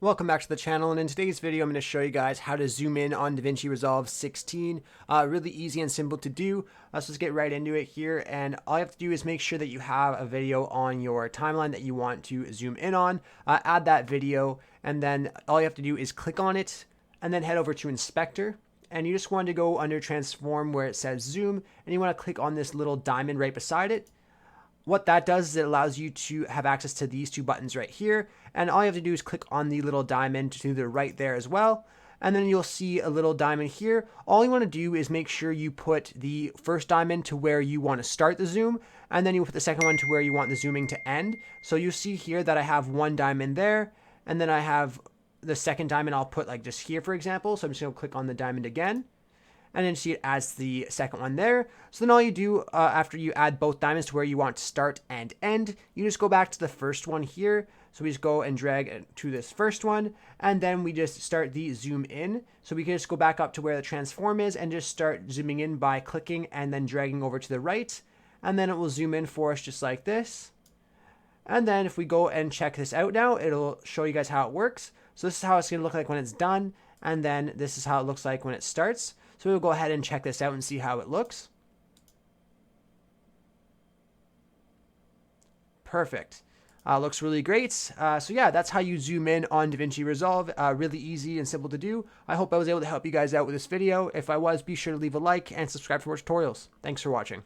Welcome back to the channel, and in today's video I'm going to show you guys how to zoom in on DaVinci Resolve 16. Really easy and simple to do. So let's get right into it here, and all you have to do is make sure that you have a video on your timeline that you want to zoom in on. Add that video, and then all you have to do is click on it and then head over to Inspector. And you just want to go under Transform where it says Zoom, and you want to click on this little diamond right beside it. What that does is it allows you to have access to these two buttons right here, and all you have to do is click on the little diamond to the right there as well, and then you'll see a little diamond here. All you want to do is make sure you put the first diamond to where you want to start the zoom, and then you put the second one to where you want the zooming to end. So you see here that I have one diamond there, and then I have the second diamond I'll put like just here, for example. So I'm just going to click on the diamond again, and then see it adds the second one there. So then all you do after you add both diamonds to where you want to start and end, you just go back to the first one here. So we just go and drag to this first one, and then we just start the zoom in. So we can just go back up to where the transform is and just start zooming in by clicking and then dragging over to the right, and then it will zoom in for us just like this. And then if we go and check this out now, it'll show you guys how it works. So this is how it's going to look like when it's done, and then this is how it looks like when it starts. So we'll go ahead and check this out and see how it looks. Perfect. Looks really great. So yeah, that's how you zoom in on DaVinci Resolve. Really easy and simple to do. I hope I was able to help you guys out with this video. If I was, be sure to leave a like and subscribe for more tutorials. Thanks for watching.